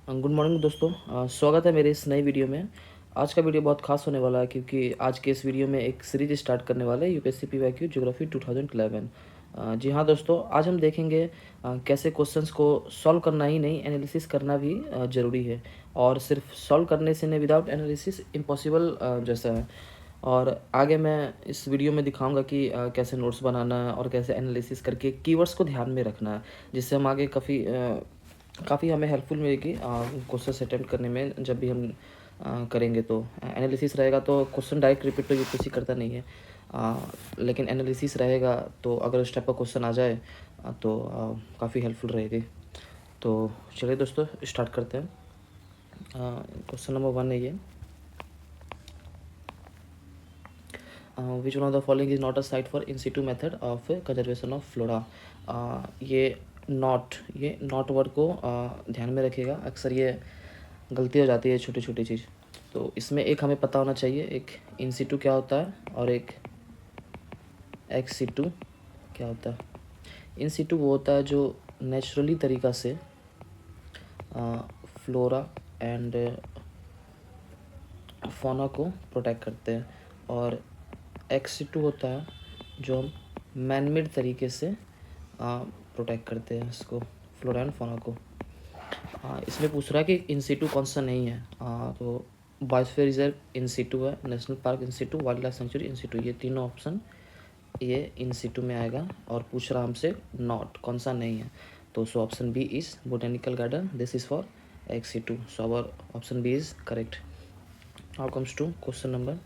Good morning दोस्तों। स्वागत है मेरे इस नई वीडियो में। आज का वीडियो बहुत खास होने वाला है क्योंकि आज के इस वीडियो में एक सीरीज स्टार्ट करने वाले हैं यूपीएससी पीवाईक्यू ज्योग्राफी 2011। जी हाँ दोस्तों, आज हम देखेंगे कैसे क्वेश्चंस को सॉल्व करना ही नहीं, एनालिसिस करना भी ज़रूरी है। और सिर्फ सॉल्व करने से नहीं, विदाउट एनालिसिस इम्पॉसिबल जैसा है। और आगे मैं इस वीडियो में दिखाऊंगा कि कैसे नोट्स बनाना है और कैसे एनालिसिस करके कीवर्ड्स को ध्यान में रखना है, जिससे हम आगे काफ़ी हमें हेल्पफुल मिलेगी क्वेश्चन अटेम्प्ट करने में। जब भी हम करेंगे तो एनालिसिस रहेगा तो क्वेश्चन डायरेक्ट रिपीट तो यूपीएससी करता नहीं है। लेकिन एनालिसिस रहेगा तो अगर उस टाइप का क्वेश्चन आ जाए तो काफ़ी हेल्पफुल रहेगी। तो चलिए दोस्तों स्टार्ट करते हैं। क्वेश्चन नंबर 1 है ये। विच one of the following is not a site for in Situ method of conservation of flora. ये नॉट वर्ड को ध्यान में रखिएगा। अक्सर ये गलती हो जाती है, छोटी छोटी चीज़। तो इसमें एक हमें पता होना चाहिए, एक इन सिटू क्या होता है और एक एक्स सिटू क्या होता है। इन सिटू वो होता है जो नेचुरली तरीक़ा से फ्लोरा एंड फौना को प्रोटेक्ट करते हैं, और एक्स सिटू होता है जो हम मैनमेड तरीके से प्रोटेक्ट करते हैं इसको, फ्लोरा एंड फौना को। इसमें पूछ रहा है कि इन सिटू कौन सा नहीं है। तो बायोस्फीयर रिजर्व इन सिटू है, नेशनल पार्क इन सिटू, वाइल्ड लाइफ सेंचुरी इन सिटू, ये तीनों ऑप्शन ये इन सिटू में आएगा। और पूछ रहा हमसे नॉट कौन सा नहीं है, तो so option B is botanical garden, this is for ex situ. So our option B is correct. Now comes to question number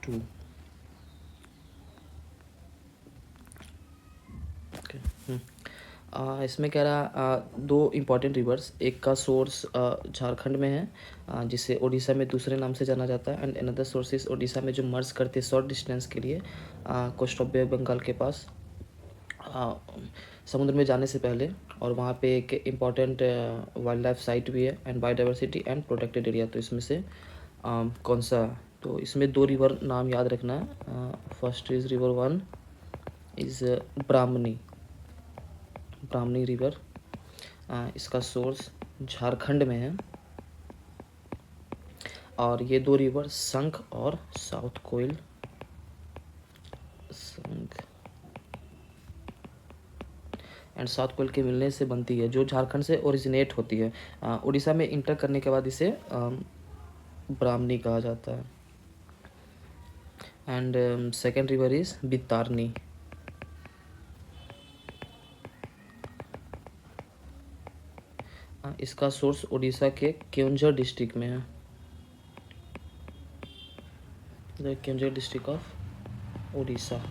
2। इसमें कह रहा दो इम्पॉर्टेंट रिवर्स, एक का सोर्स झारखंड में है जिसे उड़ीसा में दूसरे नाम से जाना जाता है, एंड अनदर सोर्सेस उड़ीसा में जो मर्ज करते हैं शॉर्ट डिस्टेंस के लिए coast of bay of Bengal के पास समुद्र में जाने से पहले। और वहाँ पे एक इम्पॉर्टेंट वाइल्ड लाइफ साइट भी है and biodiversity and protected area. तो इसमें से कौन सा, तो इसमें दो रिवर नाम याद रखना है। First is river 1 is Brahmani river. इसका सोर्स झारखंड में है, और ये दो रिवर संख और साउथ कोयल, संख एंड साउथ कोयल के मिलने से बनती है, जो झारखंड से ओरिजिनेट होती है। उड़ीसा में इंटर करने के बाद इसे ब्राह्मणी कहा जाता है। And second river is Baitarani. इसका सोर्स उड़ीसा के केओंझर डिस्ट्रिक्ट में है, केओंझर डिस्ट्रिक्ट ऑफ उड़ीसा।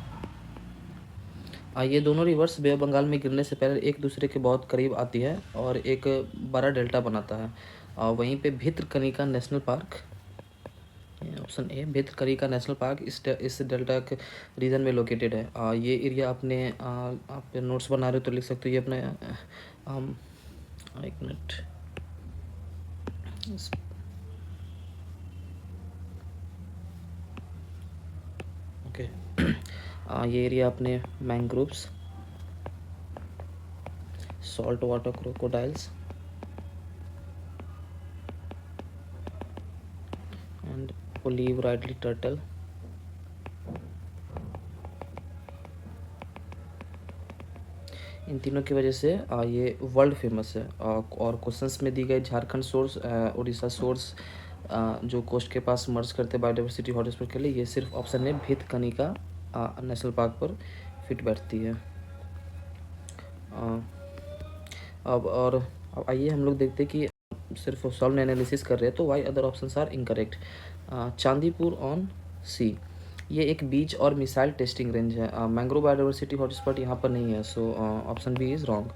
ये दोनों रिवर्स बे ऑफ बंगाल में गिरने से पहले एक दूसरे के बहुत करीब आती है और एक बड़ा डेल्टा बनाता है। वहीं पे Bhitarkanika national park, option A Bhitarkanika national park इस डेल्टा के रीजन में लोकेटेड है। ये एरिया अपने आप नोट्स बना रहे हो तो लिख सकते हो। ये अपने एक मिनट, ओके। ये एरिया अपने mangroves, salt water crocodiles and olive ridley turtle, इन तीनों की वजह से ये वर्ल्ड फेमस है। और क्वेश्चंस में दी गई झारखंड सोर्स, उड़ीसा सोर्स जो कोस्ट के पास मर्ज करते बायोडाइवर्सिटी हॉटस्पॉट के लिए, ये सिर्फ ऑप्शन है भितकनिका नेशनल पार्क पर फिट बैठती है। अब आइए हम लोग देखते हैं कि सिर्फ सॉल्व एनालिसिस कर रहे हैं तो why other options are incorrect. Chandipur on sea, ये एक बीच और मिसाइल टेस्टिंग रेंज है। मैंग्रोव बायोडाइवर्सिटी हॉटस्पॉट यहाँ पर नहीं है, so option B is wrong.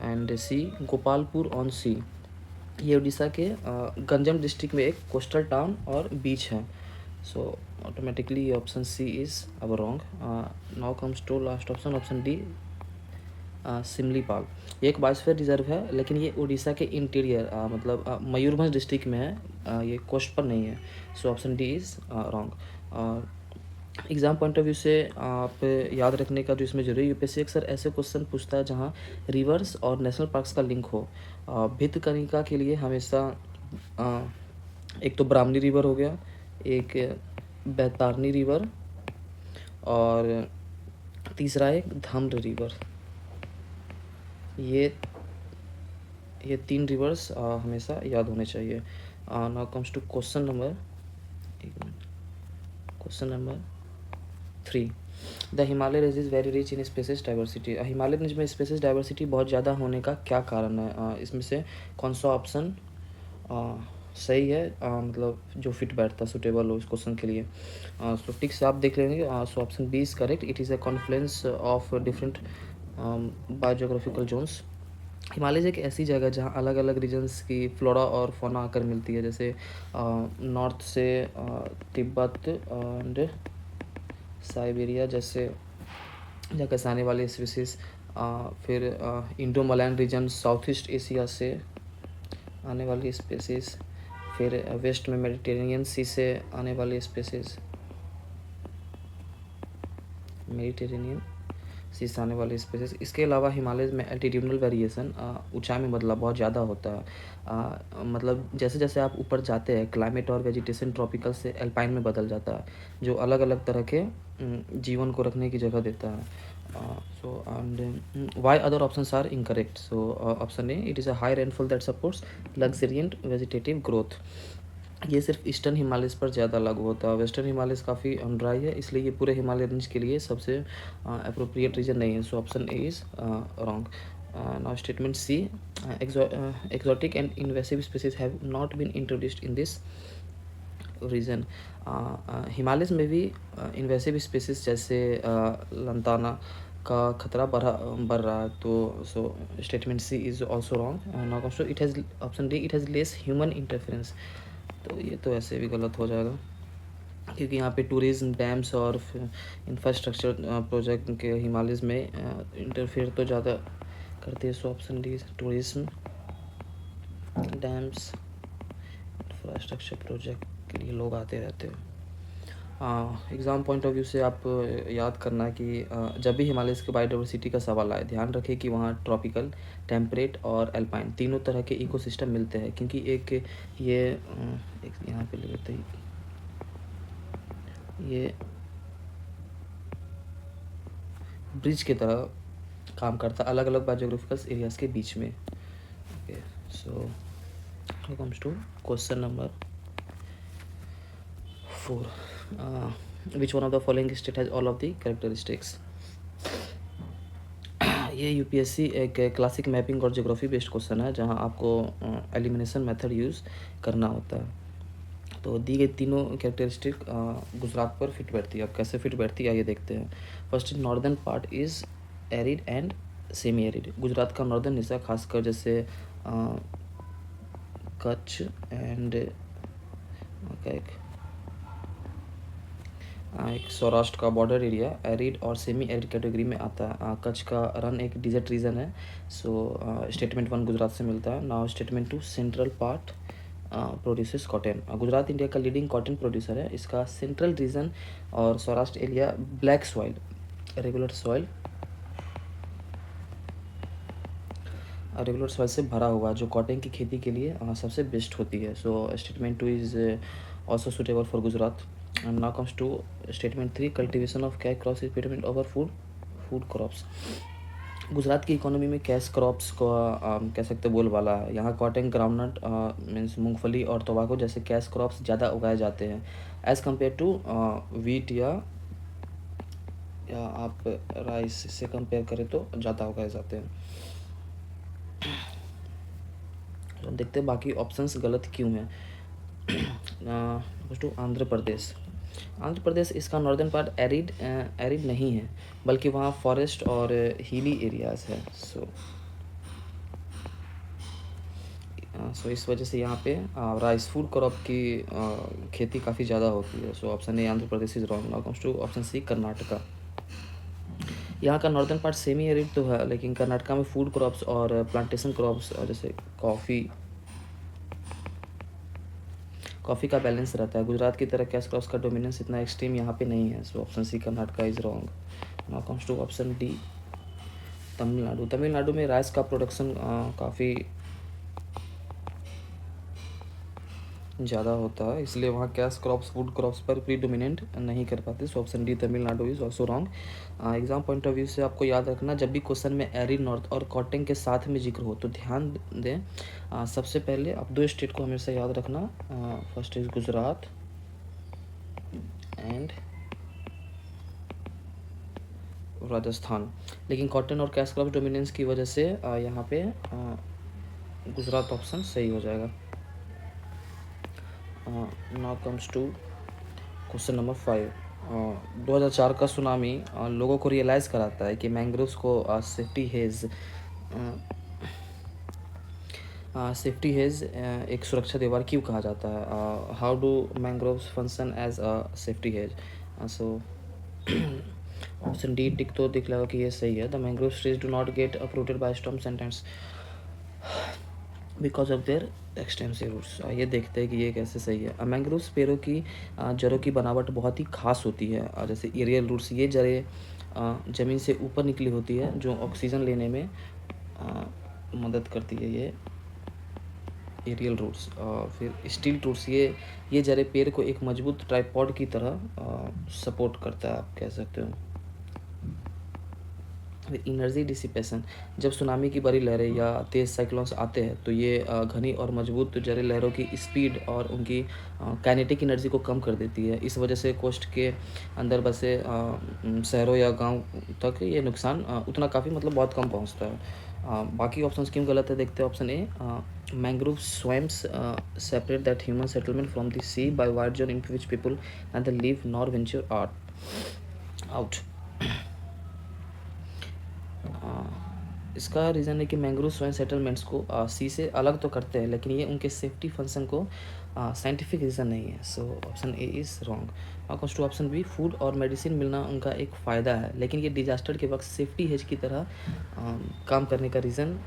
And C Gopalpur on sea, ये उड़ीसा के गंजम डिस्ट्रिक्ट में एक कोस्टल टाउन और बीच है, सो ऑटोमेटिकली ये ऑप्शन सी इज़ अब wrong. Now comes to last option, option D Similipal. ये एक बायोस्फीयर रिजर्व है, लेकिन ये उड़ीसा के इंटीरियर मतलब मयूरभंज डिस्ट्रिक्ट में है, ये कोस्ट पर नहीं है, so option D is wrong. Exam point of view से आप याद रखने का जो इसमें ज़रूरी है, यूपीएससी अक्सर ऐसे क्वेश्चन पूछता है जहाँ रिवर्स और नेशनल पार्क्स का लिंक हो। भितकनिका के लिए हमेशा अ, एक तो ब्राह्मणी रिवर हो गया, एक बैतारनी रिवर, और तीसरा एक धम्र रिवर। ये 3 रिवर्स हमेशा याद होने चाहिए। Now comes to question number 3। The Himalaya range is very rich in species diversity. Himalaya range में स्पेसिस डाइवर्सिटी बहुत ज़्यादा होने का क्या कारण है? इसमें से कौन सा ऑप्शन सही है, मतलब जो फिट बैठता सुटेबल हो इस क्वेश्चन के लिए? सो टिक से आप देख लेंगे। So option B is correct. It is a confluence of different biogeographical zones. Himalaya एक ऐसी जगह जहाँ अलग अलग रीजन्स की फ्लोरा और फौना आकर मिलती है, जैसे नॉर्थ से तिब्बत एंड साइबेरिया जैसे जगह से आने वाली स्पीसीज, फिर Indo Malayan region South East Asia से आने वाली स्पीसीज, फिर वेस्ट में मेडिटेरेनियन सी से आने वाली स्पीसीज, मेडिटेरेनियन सी से आने वाली स्पीसीज। इसके अलावा हिमालय में एल्टीट्यूडनल वेरिएशन, ऊंचाई में बदलाव बहुत ज़्यादा होता है। मतलब जैसे जैसे आप ऊपर जाते हैं क्लाइमेट और वेजिटेशन ट्रॉपिकल से एल्पाइन में बदल जाता है, जो अलग अलग तरह के जीवन को रखने की जगह देता है। So and why other options are incorrect? So option A, it is a high rainfall that supports luxuriant vegetative growth. ये सिर्फ ईस्टर्न हिमालयस पर ज़्यादा लागू होता है। वेस्टर्न हिमालयस काफ़ी ड्राई है, इसलिए ये पूरे हिमालय रेंज के लिए सबसे अप्रोप्रिएट रीजन नहीं है। So option A is wrong. Now statement C, exotic and invasive species have not been introduced in this region. Himalayas में भी इन्वेसिव स्पीसीज जैसे लंताना का खतरा बढ़ रहा है। तो so statement C is also wrong. Now comes to it has option D, it has less human interference. तो ये तो ऐसे भी गलत हो जाएगा, क्योंकि यहाँ पे टूरिज्म, डैम्स और इंफ्रास्ट्रक्चर प्रोजेक्ट के हिमालयस में इंटरफेयर तो ज़्यादा करते हैं। सो option D, tourism, dams, infrastructure project के लिए लोग आते रहते हैं। एग्ज़ाम पॉइंट ऑफ व्यू से आप याद करना कि जब भी हिमालयस के बायोडाइवर्सिटी का सवाल आए, ध्यान रखें कि वहाँ ट्रॉपिकल, टेम्परेट और एल्पाइन तीनों तरह के इकोसिस्टम मिलते हैं। क्योंकि एक यहाँ पे ले लेते हैं, ये ब्रिज की तरह काम करता है अलग अलग बायोजियोग्राफिकल एरियाज के बीच में। Okay, so comes to question number 4। Which one of the following state has all of the characteristics? ये यूपीएससी एक क्लासिक मैपिंग और ज्योग्राफी बेस्ड क्वेश्चन है, जहां आपको एलिमिनेशन मेथड यूज़ करना होता है। तो दी गई तीनों कैरेक्टरिस्टिक गुजरात पर फिट बैठती है। अब कैसे फिट बैठती है ये देखते हैं। First, northern part is arid and semi arid. Gujarat का नॉर्दर्न हिस्सा खासकर जैसे कच्छ एंड एक सौराष्ट्र का बॉर्डर एरिया एरिड और सेमी एरिड कैटेगरी में आता है। कच्छ का रन एक डिजर्ट रीजन है। सो स्टेटमेंट 1 गुजरात से मिलता है। Now statement 2, central part produces cotton. Gujarat India का लीडिंग कॉटन प्रोड्यूसर है। इसका सेंट्रल रीजन और Saurashtra area black soil, regular soil से भरा हुआ, जो कॉटन की खेती के लिए सबसे बेस्ट होती है। So statement 2 is also suitable for Gujarat. And now comes to statement 3, cultivation of cash crops is predominant over food crops। Gujarat की इकोनॉमी में कैश क्रॉप्स को कह सकते बोलबाला है। यहाँ कॉटन, ग्राउंडनट मीन्स मूंगफली और तंबाकू जैसे कैश क्रॉप्स ज़्यादा उगाए जाते हैं एज़ कम्पेयर टू वीट या आप राइस से कंपेयर करें तो ज़्यादा उगाए जाते हैं। तो देखते हैं बाकी ऑप्शंस गलत क्यों हैं। टू आंध्र प्रदेश इसका नॉर्दर्न पार्ट एरिड नहीं है, बल्कि वहाँ फॉरेस्ट और हिली एरियाज है। सो इस वजह से यहाँ पे राइस फूड क्रॉप की खेती काफ़ी ज़्यादा होती है। So option A Andhra Pradesh is wrong. Now comes to option C, Karnataka. यहाँ का नॉर्दर्न पार्ट सेमी एरिड तो है, लेकिन कर्नाटका में फूड क्रॉप्स और प्लांटेशन क्रॉप्स जैसे कॉफ़ी का बैलेंस रहता है। गुजरात की तरह कैश क्रॉप्स का डोमिनेंस इतना एक्सट्रीम यहाँ पे नहीं है। So option C Karnataka is wrong. Now comes to option D Tamil Nadu. Tamil Nadu में राइस का प्रोडक्शन काफ़ी ज़्यादा होता है, इसलिए वहाँ कैश क्रॉप्स फूड क्रॉप्स पर प्रीडोमिनेंट नहीं कर पाते। सो option D Tamil Nadu is also wrong. Exam point of view से आपको याद रखना, जब भी क्वेश्चन में एरी नॉर्थ और कॉटन के साथ में जिक्र हो तो ध्यान दें। सबसे पहले आप दो स्टेट को हमेशा याद रखना, first is Gujarat and Rajasthan. लेकिन कॉटन और कैश क्रॉप डोमिनेंस की वजह से यहाँ पे गुजरात ऑप्शन सही हो जाएगा। Now comes to question number 5। 2004 का सुनामी लोगों को रियलाइज़ कराता है कि मैंग्रोव्स को सेफ्टी हेज एक सुरक्षा दीवार क्यों कहा जाता है। How do mangroves function as a safety hedge. So option D tick तो दिख लगा कि ये सही है। The mangrove trees do not get uprooted by storms and times because of their extensive roots. ये देखते हैं कि ये कैसे सही है। मैंग्रोव पेड़ों की जड़ों की बनावट बहुत ही खास होती है। जैसे एरियल रूट्स, ये जड़ें ज़मीन से ऊपर निकली होती है जो ऑक्सीजन लेने में मदद करती है। ये एरियल रूट्स। फिर स्टील रूट्स, ये जड़ें पेड़ को एक मजबूत ट्राइपॉड की तरह सपोर्ट करता है, आप कह सकते हो। एनर्जी डिसिपेशन, जब सुनामी की बड़ी लहरें या तेज़ साइक्लोन्स आते हैं तो ये घनी और मजबूत जड़ें लहरों की स्पीड और उनकी काइनेटिक एनर्जी को कम कर देती है। इस वजह से कोस्ट के अंदर बसे शहरों या गांव तक ये नुकसान उतना काफ़ी मतलब बहुत कम पहुंचता है। बाकी ऑप्शंस क्यों गलत है देखते हैं। Option A, mangrove swamps separate that human settlement from the sea by wide zone in which people and the live nor venture out. इसका रीज़न है कि मैंग्रोव स्वयं सेटलमेंट्स को सी से अलग तो करते हैं, लेकिन ये उनके सेफ्टी फंक्शन को साइंटिफिक रीज़न नहीं है। So option A is wrong. Comes to option B, food और मेडिसिन मिलना उनका एक फ़ायदा है, लेकिन ये डिजास्टर के वक्त सेफ्टी हेज की तरह काम करने का रीज़न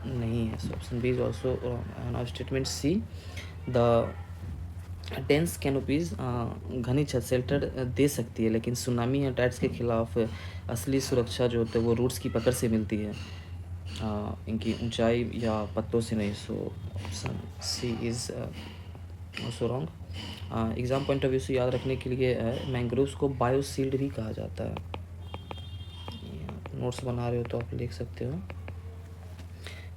नहीं है। So option B is also wrong. Statement C, the dense canopies घनी छत शेल्टर दे सकती है, लेकिन सुनामी या टाइड्स के खिलाफ असली सुरक्षा जो होती है वो रूट्स की पकड़ से मिलती है, इनकी ऊंचाई या पत्तों से नहीं। So option C is also wrong. Exam point of view से याद रखने के लिए मैंग्रोव्स को बायोसील्ड भी कहा जाता है। नोट्स बना रहे हो तो आप लिख सकते हो।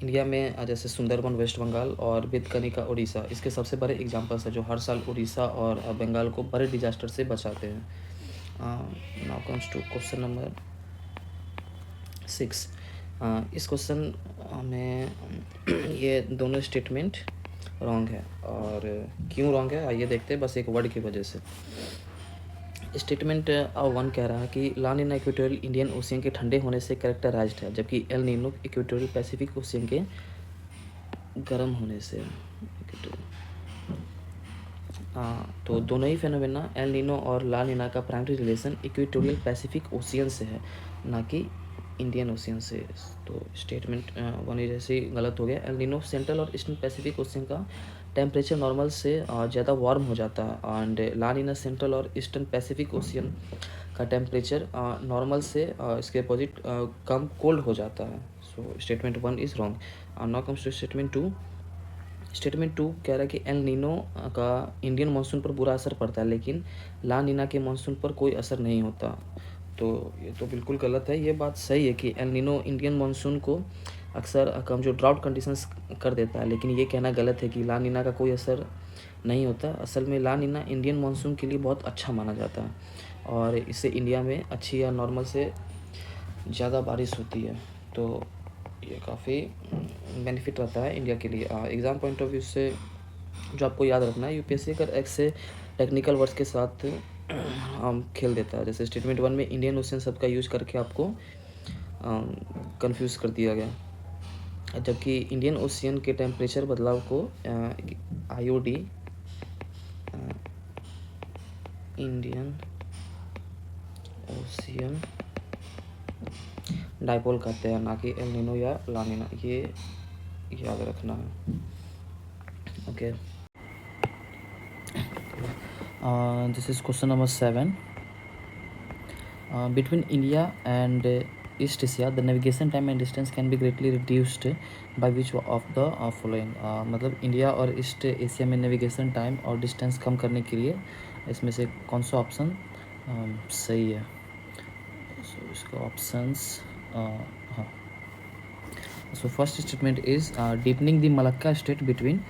इंडिया में जैसे सुंदरबन वेस्ट बंगाल और बेतकनिका उड़ीसा इसके सबसे बड़े एग्जांपल्स है जो हर साल उड़ीसा और बंगाल को बड़े डिजास्टर से बचाते हैं। Now comes to question number 6। इस क्वेश्चन में ये दोनों स्टेटमेंट रॉन्ग है, और क्यों रॉन्ग है आइए देखते हैं, बस एक वर्ड की वजह से। स्टेटमेंट 1 कह रहा है कि ला नीना इक्वेटोरियल इंडियन ओशियन के ठंडे होने से कैरेक्टराइज्ड है, जबकि El Nino equatorial Pacific ocean के गर्म होने से। तो दोनों ही फेनोमेना एल नीनो और ला नीना का primary relation equatorial Pacific ocean से है, ना कि इंडियन ओशियन से। तो स्टेटमेंट 1 जैसे ही गलत हो गया। एल नीनो सेंट्रल और ईस्टर्न पैसिफिक ओशियन का टेम्परेचर नॉर्मल से ज़्यादा वार्म हो जाता है, एंड ला नीना सेंट्रल और ईस्टर्न पैसिफिक ओशियन का टेम्परेचर नॉर्मल से इसके अपोजिट कम कोल्ड हो जाता है। So statement 1 is wrong. Now comes to statement 2। Statement 2 कह रहा है कि एल नीनो का इंडियन मानसून पर बुरा असर पड़ता है, लेकिन ला नीना के मानसून पर कोई असर नहीं होता। तो ये तो बिल्कुल गलत है। ये बात सही है कि एल नीनो इंडियन मानसून को अक्सर कमजोर ड्राउट कंडीशंस कर देता है, लेकिन ये कहना गलत है कि ला नीना का कोई असर नहीं होता। असल में ला नीना इंडियन मानसून के लिए बहुत अच्छा माना जाता है, और इससे इंडिया में अच्छी या नॉर्मल से ज़्यादा बारिश होती है। तो ये काफ़ी बेनिफिट रहता है इंडिया के लिए। एग्ज़ाम पॉइंट ऑफ व्यू से जो आपको याद रखना है, यूपीएससी अगर एक्स से टेक्निकल वर्ड्स के साथ हम खेल देता है। जैसे स्टेटमेंट 1 में इंडियन ओशियन शब्द का यूज करके आपको कंफ्यूज कर दिया गया, जबकि इंडियन ओशियन के टेम्परेचर बदलाव को आईओडी इंडियन ओशियन डाइपोल कहते हैं, ना कि एल नीनो या ला नीना। ये याद रखना है। Okay, This is question number 7. Between India and East Asia, the navigation time and distance can be greatly reduced by which of the following? मतलब इंडिया और ईस्ट एशिया में नेविगेशन टाइम और distance कम करने के लिए इसमें से कौन सा ऑप्शन सही है? सो इसका ऑप्शंस हाँ. So first statement is deepening the Malacca Strait between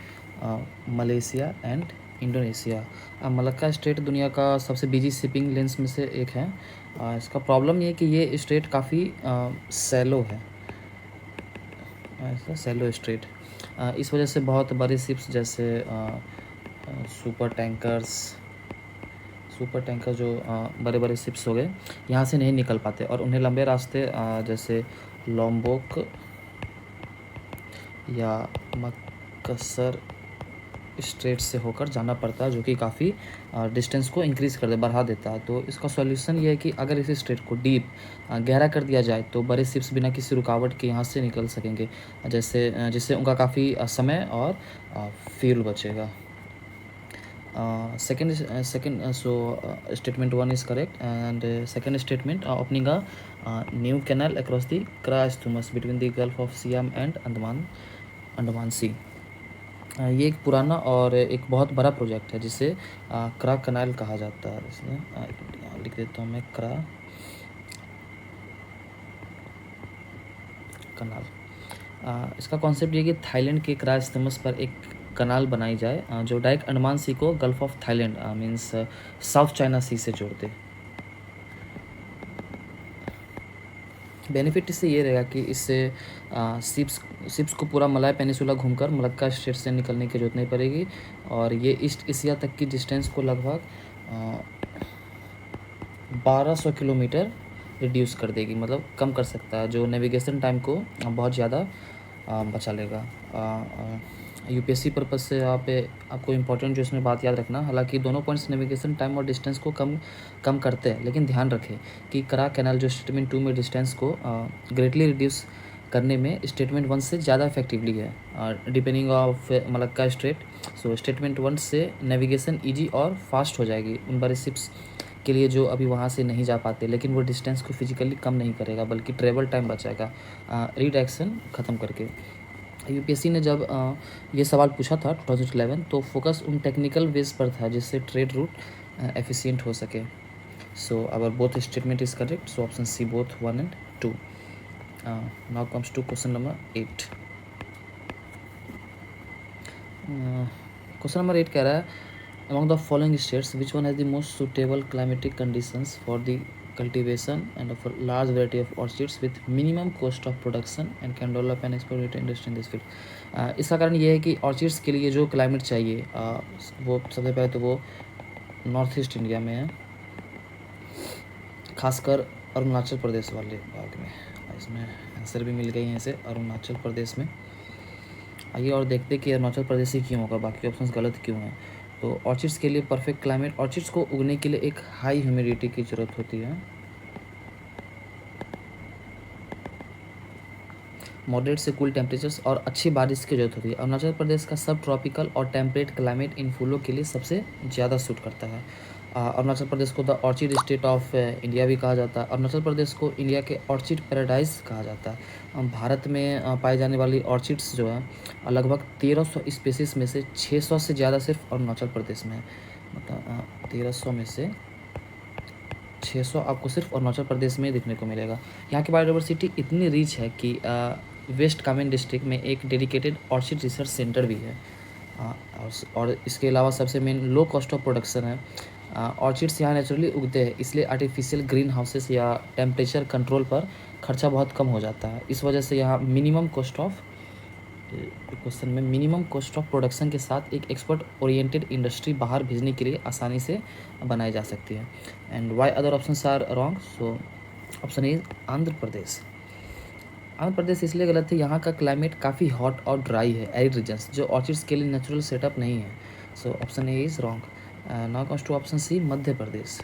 Malaysia and Indonesia. Malacca strait दुनिया का सबसे बिजी शिपिंग लेन्स में से एक है. इसका प्रॉब्लम ये है कि ये स्ट्रेट काफ़ी सैलो है, ऐसा सैलो स्ट्रेट. इस वजह से बहुत बड़े शिप्स जैसे सुपर टैंकर जो बड़े बड़े शिप्स हो गए यहाँ से नहीं निकल पाते और उन्हें लंबे रास्ते जैसे लॉम्बोक या मकसर स्ट्रेट से होकर जाना पड़ता है, जो कि काफ़ी डिस्टेंस को इंक्रीज़ बढ़ा देता है. तो इसका सॉल्यूशन ये है कि अगर इस स्ट्रेट को डीप गहरा कर दिया जाए तो बड़े शिप्स बिना किसी रुकावट के यहाँ से निकल सकेंगे, जिससे उनका काफ़ी समय और फ्यूल बचेगा. Second, statement 1 is correct, and second statement, opening a new canal across the Kra Isthmus between the Gulf of Siam and Andaman सी. ये एक पुराना और एक बहुत बड़ा प्रोजेक्ट है जिसे क्रा कनाल कहा जाता है. इसमें लिख देता हूँ मैं क्रा कनाल. इसका कॉन्सेप्ट ये कि थाईलैंड के क्रा इस्थमस पर एक कनाल बनाई जाए जो डायरेक्ट अंडमान सी को gulf of Thailand means South China Sea से जोड़ते. बेनिफिट इससे ये रहेगा कि इससे शिप्स को पूरा मलाय पेनिसुला घूमकर मलक्का स्ट्रेट से निकलने की जरूरत नहीं पड़ेगी और ये ईस्ट एशिया तक की डिस्टेंस को लगभग 1200 किलोमीटर रिड्यूस कर देगी, मतलब कम कर सकता है, जो नेविगेशन टाइम को बहुत ज़्यादा बचा लेगा. यूपीएससी पर्पज़ से आपको इम्पोर्टेंट जो इसमें बात याद रखना, हालांकि दोनों पॉइंट्स नेविगेशन टाइम और डिस्टेंस को कम करते हैं, लेकिन ध्यान रखें कि करा कैनाल जो स्टेटमेंट 2 में डिस्टेंस को ग्रेटली रिड्यूस करने में स्टेटमेंट 1 से ज़्यादा इफेक्टिवली है depending of Malacca strait. So statement 1 से नेविगेशन ईजी और फास्ट हो जाएगी उन बड़े शिप्स के लिए जो अभी वहाँ से नहीं जा पाते, लेकिन वो डिस्टेंस को फिजिकली कम नहीं करेगा बल्कि ट्रेवल टाइम बचाएगा रीडायरेक्शन ख़त्म करके. यूपीएससी ने जब ये सवाल पूछा था 2011 तो फोकस उन टेक्निकल वेज पर था जिससे ट्रेड रूट एफिशिएंट हो सके. So our both statement is correct, so option C both 1 and 2. Now comes to question number 8. Question number 8 कह रहा है among the following states which one has the most suitable climatic conditions for the cultivation and of a large variety of orchids with minimum cost of production and can develop and exploit industry in this field. इसका कारण ये है कि orchids के लिए जो climate चाहिए वो सबसे पहले तो वो नॉर्थ ईस्ट इंडिया में है, खासकर अरुणाचल प्रदेश वाले भाग में. इसमें आंसर भी मिल गई है इसे, अरुणाचल प्रदेश में. आइए और देखते कि अरुणाचल प्रदेश ही क्यों होगा, बाकी ऑप्शंस गलत क्यों हैं. तो ऑर्चिड्स के लिए परफेक्ट क्लाइमेट, ऑर्चिड्स को उगने के लिए एक हाई ह्यूमिडिटी की ज़रूरत होती है, मॉडरेट से कूल टेम्परेचर्स और अच्छी बारिश की जरूरत होती है. अरुणाचल प्रदेश का सब ट्रॉपिकल और टेम्परेट क्लाइमेट इन फूलों के लिए सबसे ज़्यादा सूट करता है. अरुणाचल प्रदेश को the orchid state of India भी कहा जाता है. अरुणाचल प्रदेश को इंडिया के ऑर्चिड पैराडाइज कहा जाता है. भारत में पाई जाने वाली ऑर्चिड्स जो है लगभग 1300 स्पीसीज में से 600 से ज़्यादा सिर्फ अरुणाचल प्रदेश में है. मतलब 1300 में से 600 आपको सिर्फ अरुणाचल प्रदेश में देखने को मिलेगा. यहाँ की बायोडाइवर्सिटी इतनी रिच है कि वेस्ट कामेंग डिस्ट्रिक्ट में एक डेडिकेटेड ऑर्चिड रिसर्च सेंटर भी है. और इसके अलावा सबसे main low cost of production है. ऑर्चिड्स यहाँ नेचुरली उगते हैं, इसलिए आर्टिफिशियल ग्रीन हाउसेस या टेम्परेचर कंट्रोल पर खर्चा बहुत कम हो जाता है. इस वजह से यहाँ मिनिमम कॉस्ट ऑफ प्रोडक्शन के साथ एक एक्सपर्ट ओरिएंटेड इंडस्ट्री बाहर भेजने के लिए आसानी से बनाई जा सकती है. And why other options are wrong, so option is Andhra Pradesh. Andhra Pradesh इसलिए गलत है, यहाँ का क्लाइमेट काफ़ी हॉट और ड्राई है, एरिड रीजन्स, जो ऑर्चिड्स के लिए नेचुरल सेटअप नहीं है. So option A is wrong. Now comes to option C, Madhya Pradesh.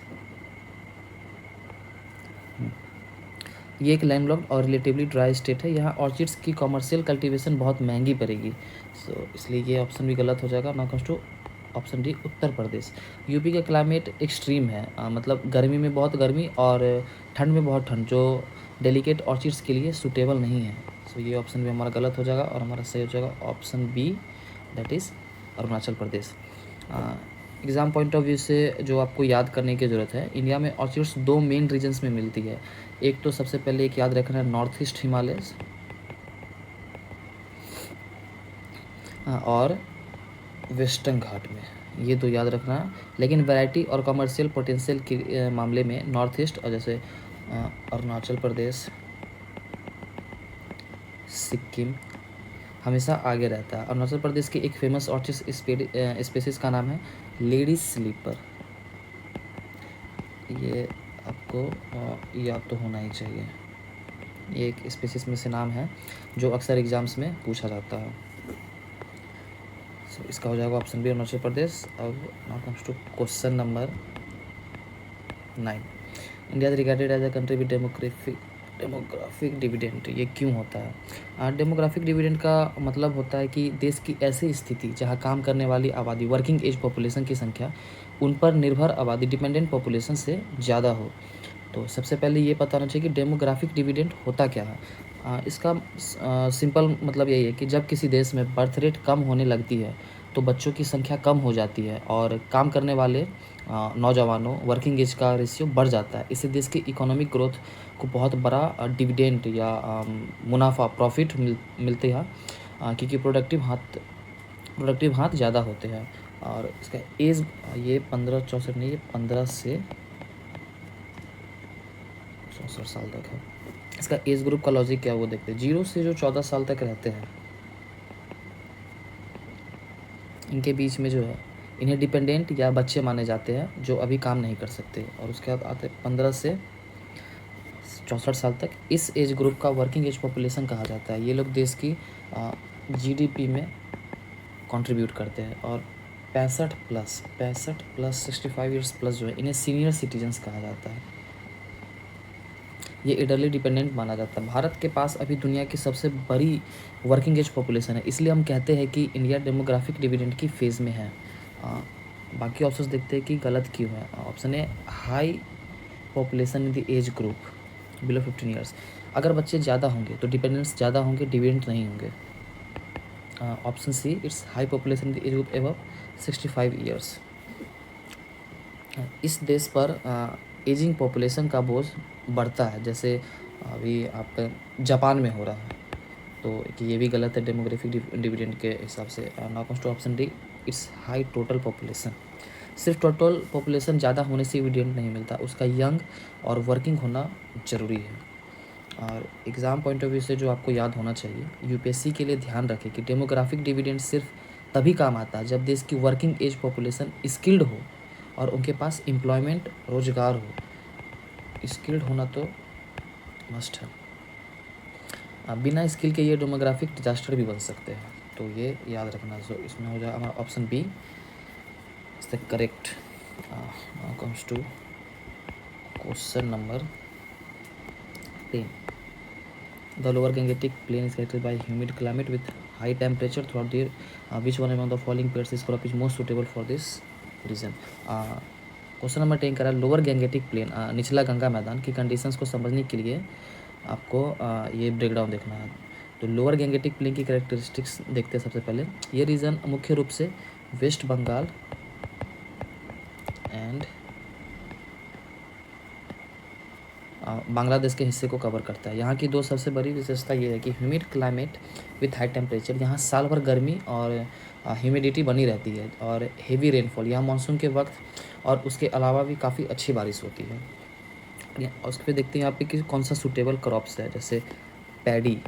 ये एक लैंडलॉक्ड और रिलेटिवली ड्राई स्टेट है. यहाँ ऑर्चिड्स की कॉमर्शियल कल्टीवेशन बहुत महंगी पड़ेगी, सो इसलिए ये ऑप्शन भी गलत हो जाएगा. Now comes to option D Uttar Pradesh. UP का क्लाइमेट एक्सट्रीम है, मतलब गर्मी में बहुत गर्मी और ठंड में बहुत ठंड, जो डेलिकेट ऑर्चिड्स के लिए सूटेबल नहीं है। सो ये ऑप्शन भी हमारा गलत हो जाएगा और हमारा सही हो जाएगा option B, that is Arunachal Pradesh. Exam point of view से जो आपको याद करने की ज़रूरत है, इंडिया में ऑर्चिड्स दो मेन रीजन्स में मिलती है। एक तो सबसे पहले एक याद रखना है नॉर्थ ईस्ट हिमालयस, और वेस्टर्न घाट में, ये तो याद रखना है। लेकिन वैरायटी और कमर्शियल पोटेंशियल के मामले में नॉर्थ ईस्ट और जैसे अरुणाचल प्रदेश, सिक्किम हमेशा आगे रहता है। अरुणाचल प्रदेश की एक फेमस ऑर्चिड स्पीसीज का नाम है लेडी स्लीपर। ये आपको याद तो होना ही चाहिए। ये एक स्पीसीज में से नाम है जो अक्सर एग्जाम्स में पूछा जाता है। सो इसका हो जाएगा ऑप्शन बी अरुणाचल प्रदेश। अब now comes to question number 9। India is regarded as a country with demographic dividend. ये क्यों होता है? डेमोग्राफिक डिविडेंड का मतलब होता है कि देश की ऐसी स्थिति जहां काम करने वाली आबादी, वर्किंग एज पॉपुलेशन की संख्या उन पर निर्भर आबादी, डिपेंडेंट पॉपुलेशन से ज़्यादा हो। तो सबसे पहले ये पता होना चाहिए कि डेमोग्राफिक डिविडेंड होता क्या है। इसका सिंपल मतलब यही है कि जब किसी देश में बर्थ रेट कम होने लगती है तो बच्चों की संख्या कम हो जाती है और काम करने वाले नौजवानों, वर्किंग एज का रेशियो बढ़ जाता है। इससे देश की इकोनॉमिक ग्रोथ को बहुत बड़ा डिविडेंड या मुनाफा, प्रॉफिट मिलते हैं, क्योंकि प्रोडक्टिव हाथ ज़्यादा होते हैं। और इसका एज ये 15-64 नहीं, ये 15 से 64 साल तक है। इसका एज ग्रुप का लॉजिक क्या है वो देखते हैं। 0 से जो 14 साल तक रहते हैं, इनके बीच में जो है, इन्हें डिपेंडेंट या बच्चे माने जाते हैं जो अभी काम नहीं कर सकते। और उसके बाद आते 15 से 64 साल तक, इस एज ग्रुप का वर्किंग एज पॉपुलेशन कहा जाता है। ये लोग देश की जीडीपी में कंट्रीब्यूट करते हैं। और 65 प्लस 65 ईयर्स प्लस जो है, इन्हें सीनियर सिटीजन्स कहा जाता है। ये एडरली डिपेंडेंट माना जाता है। भारत के पास अभी दुनिया की सबसे बड़ी वर्किंग एज पॉपुलेशन है, इसलिए हम कहते हैं कि इंडिया डेमोग्राफिक डिविडेंड की फेज़ में है। बाकी ऑप्शंस देखते हैं कि गलत क्यों है। Option A, high population in the age group below 15 years. अगर बच्चे ज़्यादा होंगे तो डिपेंडेंट्स ज़्यादा होंगे, डिविडेंट नहीं होंगे। Option C, it's high population in the age group above 65 years. इस देश पर एजिंग पॉपुलेशन का बोझ बढ़ता है, जैसे अभी आप जापान में हो रहा है। तो कि ये भी गलत है डेमोग्राफिक डिविडेंड के हिसाब से। Now comes to option D, it's high total population. सिर्फ टोटल पॉपुलेशन ज़्यादा होने से डिविडेंड नहीं मिलता, उसका यंग और वर्किंग होना ज़रूरी है। और एग्ज़ाम पॉइंट ऑफ व्यू से जो आपको याद होना चाहिए, यूपीएससी के लिए ध्यान रखें कि डेमोग्राफिक डिविडेंड सिर्फ तभी काम आता है जब देश की वर्किंग एज पॉपुलेशन स्किल्ड हो और उनके पास एम्प्लॉयमेंट, रोजगार हो। स्किल्ड होना तो मस्ट है। बिना स्किल के ये डेमोग्राफिक डिजास्टर भी बन सकते हैं, तो ये याद रखना। सो इसमें हो जाए हमारा option B is the correct. Now comes to question number 10। The lower Gangetic plain is characterized by humid climate with high temperature throughout the year. Which one among the following pairs is crop is most suitable for this region. Question number 10 करा lower Gangetic plane, निचला गंगा मैदान की conditions को समझने के लिए आपको ये ब्रेकडाउन देखना है। तो लोअर गंगेटिक प्लेन की कैरेक्टरिस्टिक्स देखते हैं। सबसे पहले ये रीजन मुख्य रूप से वेस्ट बंगाल एंड बांग्लादेश के हिस्से को कवर करता है। यहाँ की दो सबसे बड़ी विशेषता ये है कि humid climate with high temperature, यहाँ साल भर गर्मी और ह्यूमिडिटी बनी रहती है, और हेवी रेनफॉल यहाँ मानसून के वक्त, और उसके अलावा भी काफ़ी अच्छी बारिश होती है। और उसके फिर देखते हैं यहाँ पे कि कौन सा सूटेबल क्रॉप्स है, जैसे पैडी,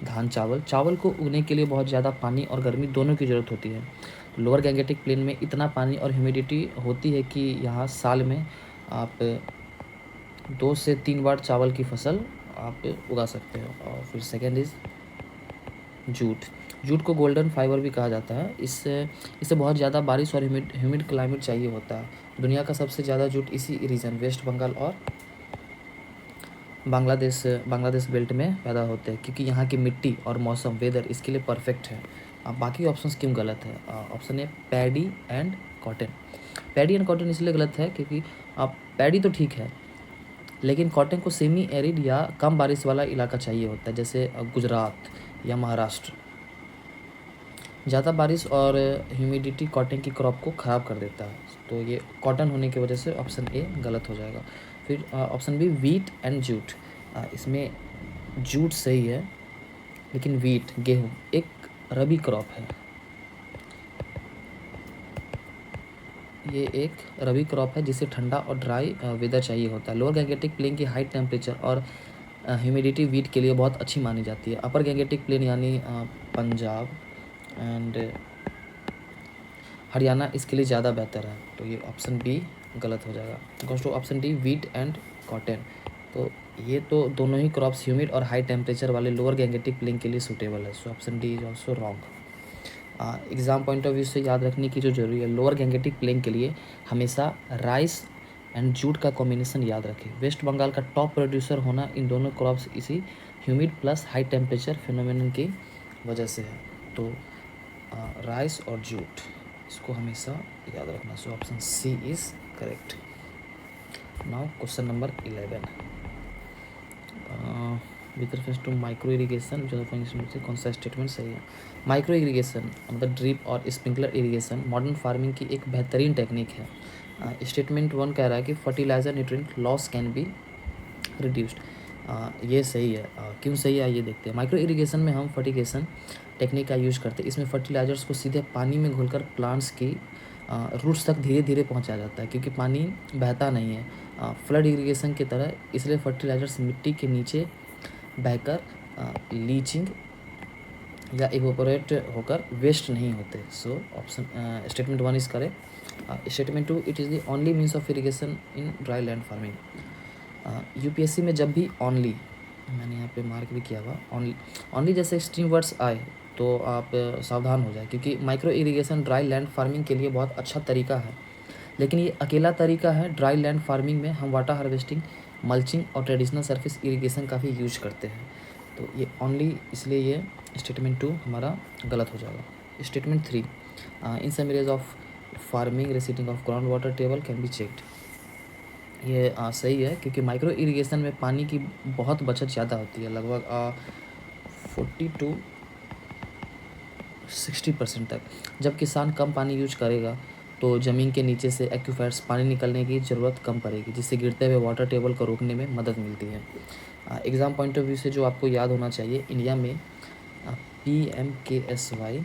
धान, चावल को उगने के लिए बहुत ज़्यादा पानी और गर्मी दोनों की ज़रूरत होती है। लोअर गंगेटिक प्लेन में इतना पानी और ह्यूमिडिटी होती है कि यहाँ साल में आप 2 से 3 बार चावल की फसल आप उगा सकते हो। और फिर सेकेंड इज़ जूट को गोल्डन फाइबर भी कहा जाता है। इससे बहुत ज़्यादा बारिश और ह्यूमिड क्लाइमेट चाहिए होता है। दुनिया का सबसे ज़्यादा जूट इसी रीजन वेस्ट बंगाल और बांग्लादेश बेल्ट में पैदा होते हैं, क्योंकि यहाँ की मिट्टी और मौसम, वेदर इसके लिए परफेक्ट है। बाकी ऑप्शंस क्यों गलत है? Option A paddy and cotton. Paddy and cotton इसलिए गलत है क्योंकि पैडी तो ठीक है, लेकिन कॉटन को सेमी एरिड या कम बारिश वाला इलाका चाहिए होता है, जैसे गुजरात या महाराष्ट्र। ज़्यादा बारिश और ह्यूमिडिटी कॉटन की क्रॉप को ख़राब कर देता है, तो ये कॉटन होने की वजह से ऑप्शन ए गलत हो जाएगा। फिर option B wheat and jute. इसमें जूट सही है, लेकिन वीट गेहूँ एक रबी क्रॉप है। ये एक रबी क्रॉप है जिसे ठंडा और ड्राई वेदर चाहिए होता है। लोअर गैंगेटिक प्लेन की हाई टेम्परेचर और ह्यूमिडिटी वीट के लिए बहुत अच्छी मानी जाती है। अपर गैंगेटिक प्लेन यानी पंजाब एंड हरियाणा इसके लिए ज़्यादा बेहतर है, तो ये ऑप्शन बी गलत हो जाएगा। Goes to option D wheat and cotton. तो ये तो दोनों ही क्रॉप्स ह्यूमिड और हाई टेम्परेचर वाले लोअर गैंगेटिक प्लेन के लिए सूटेबल है, so option D is also wrong. Exam point of view से याद रखने की जो जरूरी है, लोअर गैंगेटिक प्लेन के लिए हमेशा राइस एंड जूट का कॉम्बिनेशन याद रखें। वेस्ट बंगाल का टॉप प्रोड्यूसर होना इन दोनों क्रॉप्स इसी humid plus high temperature phenomenon की वजह से है, तो राइस और जूट इसको हमेशा याद रखना। So option C is correct. Now question number 11 with reference to micro irrigation से कौन सा स्टेटमेंट सही है? माइक्रो इरीगेशन मतलब ड्रिप और स्प्रिंकलर इरीगेशन मॉडर्न फार्मिंग की एक बेहतरीन टेक्निक है। स्टेटमेंट 1 कह रहा है कि fertilizer nutrient loss can be reduced. ये सही है। क्यों सही है ये देखते हैं। माइक्रो इरिगेशन में हम फर्टिगेशन टेक्निक का यूज़ करते हैं। इसमें फर्टिलाइजर्स को सीधे पानी में घोलकर प्लांट्स की रूट्स तक धीरे धीरे पहुंचाया जाता है, क्योंकि पानी बहता नहीं है फ्लड इरिगेशन की तरह, इसलिए फर्टिलाइजर्स मिट्टी के नीचे बहकर लीचिंग या इवोपोरेट होकर वेस्ट नहीं होते। So option statement 1 is correct. Statement 2 it is the only means of irrigation in dry land farming. UPSC में जब भी ओनली, मैंने यहाँ पे मार्क भी किया हुआ, ओनली जैसे एक्सट्रीम वर्ड्स आए तो आप सावधान हो जाए, क्योंकि micro irrigation dry land farming के लिए बहुत अच्छा तरीका है, लेकिन ये अकेला तरीका है। ड्राई लैंड फार्मिंग में हम वाटर हार्वेस्टिंग, मल्चिंग और ट्रेडिशनल सरफेस इरिगेशन का भी यूज करते हैं, तो ये ओनली, इसलिए ये स्टेटमेंट 2 हमारा गलत हो जाएगा। Statement 3 in some areas of farming receding of ground water table can be checked. ये सही है, क्योंकि माइक्रो इरिगेशन में पानी की बहुत बचत ज़्यादा होती है, लगभग 40 to 60% तक। जब किसान कम पानी यूज करेगा तो ज़मीन के नीचे से एक्यूफर्स पानी निकलने की ज़रूरत कम पड़ेगी, जिससे गिरते हुए वाटर टेबल को रोकने में मदद मिलती है। एग्ज़ाम पॉइंट ऑफ व्यू से जो आपको याद होना चाहिए, इंडिया में PMKSY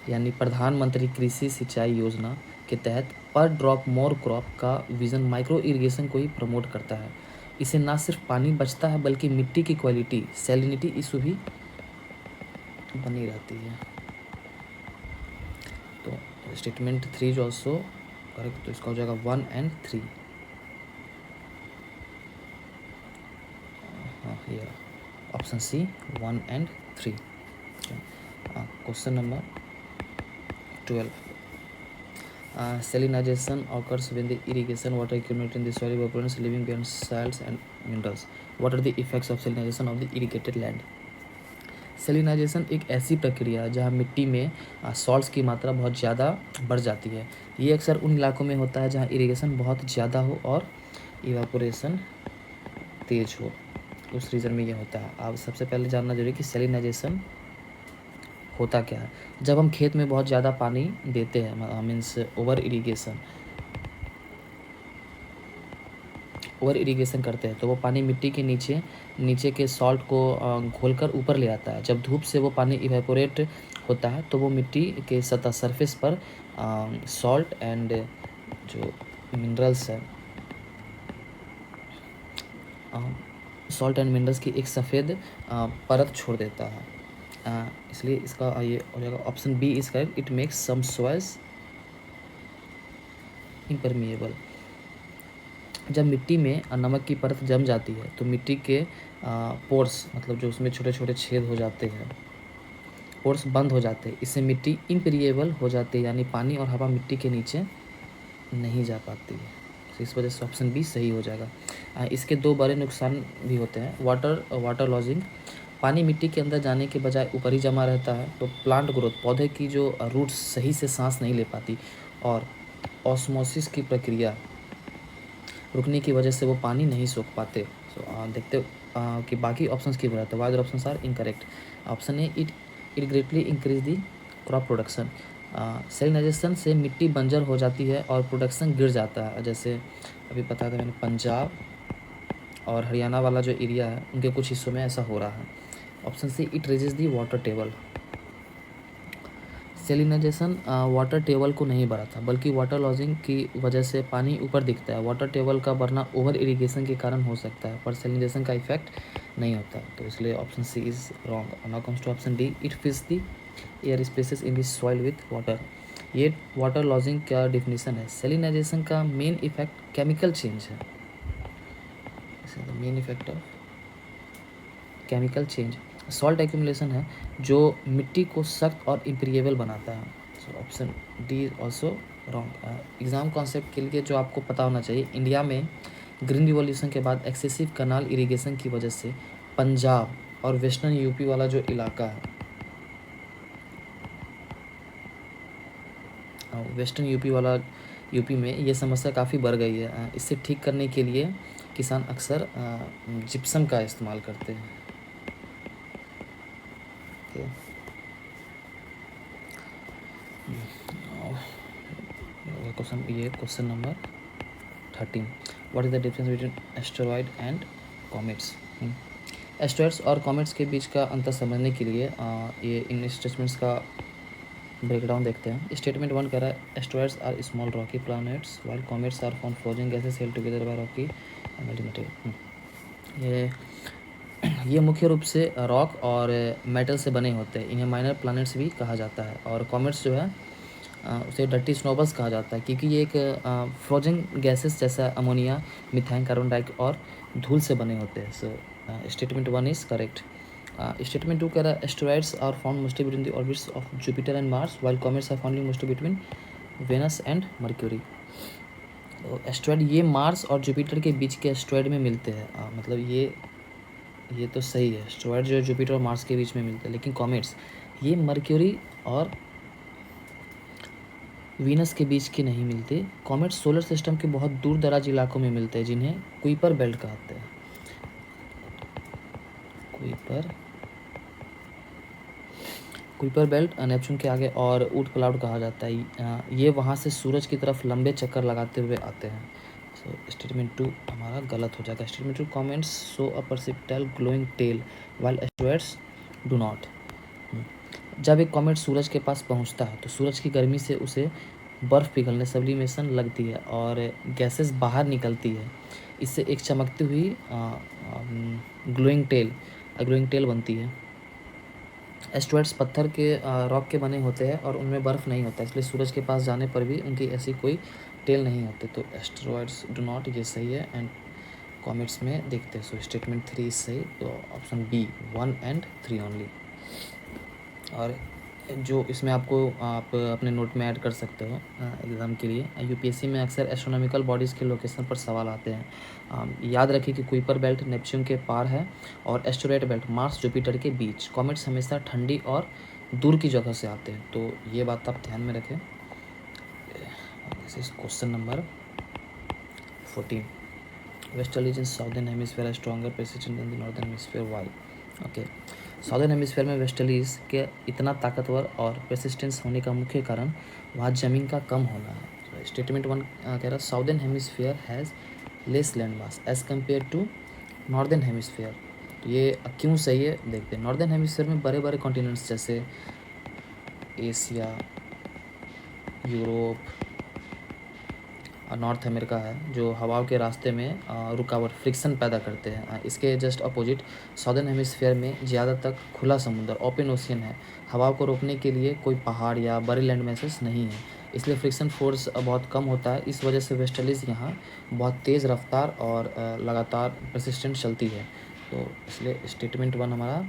यानी प्रधानमंत्री कृषि सिंचाई योजना के तहत पर ड्रॉप मोर क्रॉप का विज़न माइक्रो इरिगेशन को ही प्रमोट करता है। इससे ना सिर्फ पानी बचता है, बल्कि मिट्टी की क्वालिटी, सैलिनिटी इशू भी बनी रहती है। तो स्टेटमेंट 3 इज ऑल्सो करेक्ट, तो इसका हो जाएगा 1 and 3। हाँ, ये option C 1 and 3। Question number 12 salinization occurs when the irrigation water accumulates in the soil evaporates, leaving behind salts and minerals. What are the effects of salinization of the irrigated land? सेलिनाइजेशन एक ऐसी प्रक्रिया है जहाँ मिट्टी में salts की मात्रा बहुत ज़्यादा बढ़ जाती है। ये अक्सर उन इलाकों में होता है जहाँ इरिगेशन बहुत ज़्यादा हो और इवापोरेशन तेज हो, उस रीजन में ये होता है। आप सबसे पहले जानना जरूरी कि सेलिनाइजेशन होता क्या है। जब हम खेत में बहुत ज़्यादा पानी देते हैं, मीन्स ओवर इरिगेशन करते हैं, तो वो पानी मिट्टी के नीचे के सॉल्ट को घोलकर ऊपर ले आता है। जब धूप से वो पानी इवेपोरेट होता है तो वो मिट्टी के सतह सरफेस पर सॉल्ट एंड जो मिनरल्स है, सॉल्ट एंड मिनरल्स की एक सफ़ेद परत छोड़ देता है। इसलिए इसका ये हो जाएगा option B is correct. It makes some soils impermeable. जब मिट्टी में नमक की परत जम जाती है तो मिट्टी के पोर्स, मतलब जो उसमें छोटे छोटे छेद हो जाते हैं, पोर्स बंद हो जाते हैं। इससे मिट्टी इम्परिएबल हो जाती है, यानी पानी और हवा मिट्टी के नीचे नहीं जा पाती है। तो इस वजह से ऑप्शन बी सही हो जाएगा। इसके दो बड़े नुकसान भी होते हैं। वाटर लॉजिंग, पानी मिट्टी के अंदर जाने के बजाय ऊपर ही जमा रहता है, तो प्लांट ग्रोथ, पौधे की जो रूट्स सही से सांस नहीं ले पाती और ऑस्मोसिस की प्रक्रिया रुकने की वजह से वो पानी नहीं सोख पाते। देखते कि बाकी ऑप्शंस की बात है। Why options are incorrect. Option A, it greatly increase the crop production. Salinization से मिट्टी बंजर हो जाती है और प्रोडक्शन गिर जाता है। जैसे अभी बताया था मैंने, पंजाब और हरियाणा वाला जो एरिया है उनके कुछ हिस्सों में ऐसा हो रहा है। Option C, it raises the water table. Salinization water table को नहीं बढ़ाता, बल्कि वाटर लॉजिंग की वजह से पानी ऊपर दिखता है। वाटर टेबल का बढ़ना ओवर इरिगेशन के कारण हो सकता है, पर सेलिनाइजेशन का इफेक्ट नहीं होता, तो इसलिए option C is wrong. Now comes to option D, it fills the air spaces in the soil with water. ये वाटर लॉजिंग का डिफिनीशन है। सेलिनाइजेशन का मेन इफेक्ट केमिकल चेंज है। Main effect of chemical change. Salt accumulation है जो मिट्टी को सख्त और इम्पीरिएबल बनाता है। So option D is also wrong. Exam concept के लिए जो आपको पता होना चाहिए, इंडिया में ग्रीन रिवॉल्यूशन के बाद एक्सेसिव कनाल इरिगेशन की वजह से पंजाब और वेस्टर्न यूपी वाला जो इलाका है, वेस्टर्न यूपी में ये समस्या काफ़ी बढ़ गई है। इसे ठीक करने के लिए किसान अक्सर जिप्सम का इस्तेमाल करते हैं। Question number 13, what is the difference between asteroid and comets. Asteroids और कॉमेट्स के बीच का अंतर समझने के लिए ये इन स्टेटमेंट्स का ब्रेकडाउन देखते हैं। स्टेटमेंट 1 कह रहा है, asteroids are small rocky planets while comets are from frozen gases held together by rocky melting material. ये मुख्य रूप से रॉक और मेटल से बने होते हैं। इन्हें माइनर प्लैनेट्स भी कहा जाता है। और कॉमेट्स जो है उसे डर्टी स्नोबल्स कहा जाता है, क्योंकि ये एक फ्रोजन गैसेस जैसा अमोनिया, मिथाइन, कार्बन डाइऑक्साइड और धूल से बने होते हैं। So statement 1 is correct. Statement 2 कह रहा है, asteroids are found mostly between the orbits of Jupiter and Mars while comets are found mostly between Venus and Mercury. तो एस्टेरॉयड ये मार्स और जुपिटर के बीच के एस्टेरॉयड में मिलते हैं। मतलब ये तो सही है, एस्टेरॉयड जो जुपिटर और मार्स के बीच में मिलते हैं। लेकिन कॉमेट्स ये मर्क्यूरी और वीनस के बीच के नहीं मिलते। कॉमेट्स सोलर सिस्टम के बहुत दूर दराज इलाकों में मिलते हैं, जिन्हें कुइपर बेल्ट कहते हैं। कुइपर बेल्ट नेपच्यून के आगे और ऊट क्लाउड कहा जाता है। ये वहाँ से सूरज की तरफ लंबे चक्कर लगाते हुए आते हैं। सो स्टेटमेंट 2 हमारा गलत हो जाएगा। Statement 2, comets show a perceptible glowing tail while asteroids do not. जब एक कॉमेट सूरज के पास पहुंचता है तो सूरज की गर्मी से उसे बर्फ़ पिघलने, सब्लिमेशन लगती है और गैसेस बाहर निकलती है। इससे एक चमकती हुई ग्लोइंग टेल बनती है। एस्टेरॉयड्स पत्थर के रॉक के बने होते हैं और उनमें बर्फ़ नहीं होता, इसलिए सूरज के पास जाने पर भी उनकी ऐसी कोई टेल नहीं होती। तो एस्टेरॉयड्स डू नॉट, ये सही है। एंड कॉमेट्स में देखते हैं। सो स्टेटमेंट 3 सही, तो ऑप्शन बी 1 एंड 3 ओनली। और जो इसमें आप अपने नोट में ऐड कर सकते हो एग्ज़ाम के लिए। यूपीएससी में अक्सर एस्ट्रोनॉमिकल बॉडीज़ के लोकेशन पर सवाल आते हैं। याद रखिए कि कुइपर बेल्ट नेपच्यून के पार है और एस्टेरॉयड बेल्ट मार्स जुपिटर के बीच। कॉमेट्स हमेशा ठंडी और दूर की जगह से आते हैं, तो ये बात आप ध्यान में रखें। Question number 14, westerlies in southern hemisphere are stronger president in the northern hemisphere, why. Okay, southern hemisphere में वेस्टर्लीज के इतना ताकतवर और परसिस्टेंस होने का मुख्य कारण वहाँ ज़मीन का कम होना है। स्टेटमेंट 1 कह रहा है, southern hemisphere has less land mass as compare to northern hemisphere. तो ये क्यों सही है देखते हैं। नॉर्दर्न हेमिस्फीयर में बड़े बड़े कॉन्टिनेंट्स जैसे एशिया, यूरोप और नॉर्थ अमेरिका है, जो हवाओं के रास्ते में रुकावट, फ्रिक्शन पैदा करते हैं। इसके जस्ट अपोजिट साउदर्न हेमिस्फीयर में ज़्यादा तक खुला समुद्र, ओपन ओशियन है। हवाओं को रोकने के लिए कोई पहाड़ या बड़े लैंड मैसेज नहीं है, इसलिए फ्रिक्शन फोर्स बहुत कम होता है। इस वजह से वेस्टर्लीज यहाँ बहुत तेज़ रफ्तार और लगातार परसिस्टेंट चलती है। तो इसलिए स्टेटमेंट 1 हमारा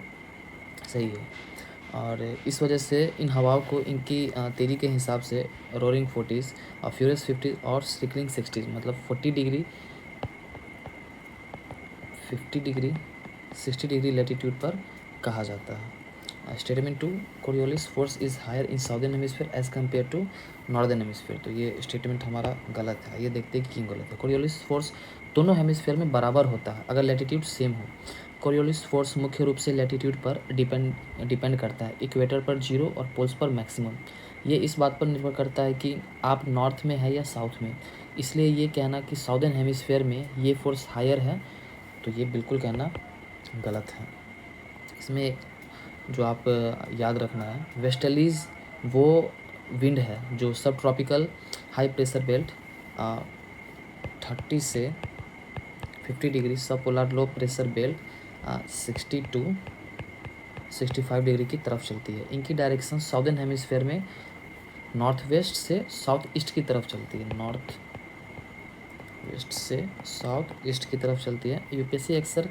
सही है। और इस वजह से इन हवाओं को इनकी तेज़ी के हिसाब से रोरिंग 40s और फ्यूरियस 50 और स्ट्रिकलिंग 60s, मतलब 40 डिग्री 50 डिग्री 60 डिग्री लेटीट्यूड पर कहा जाता है। Statement 2, Coriolis force is higher in southern hemisphere as compare to northern hemisphere. तो ये स्टेटमेंट हमारा गलत है। ये देखते हैं कि क्यों गलत है। कोरियोलिस फोर्स दोनों हेमिस्फीयर में बराबर होता है अगर लैटिट्यूड सेम हो। कोरियोलिस फोर्स मुख्य रूप से लैटिट्यूड पर डिपेंड करता है, इक्वेटर पर 0 और पोल्स पर मैक्सिमम। ये इस बात पर निर्भर करता है कि आप नॉर्थ में है या साउथ में। इसलिए ये कहना कि साउदर्न हेमिस्फीयर में ये फोर्स हायर है, तो ये बिल्कुल कहना गलत है। इसमें जो आप याद रखना है, वेस्टर्लीज वो विंड है जो सब ट्रॉपिकल हाई प्रेशर बेल्ट 30 से 50 degree, sub polar low pressure belt 60 to 65 degree की तरफ चलती है। इनकी डायरेक्शन साउदर्न हेमिस्फीयर में नॉर्थ वेस्ट से साउथ ईस्ट की तरफ चलती है, नॉर्थ वेस्ट से साउथ ईस्ट की तरफ चलती है। यूपीएससी अक्सर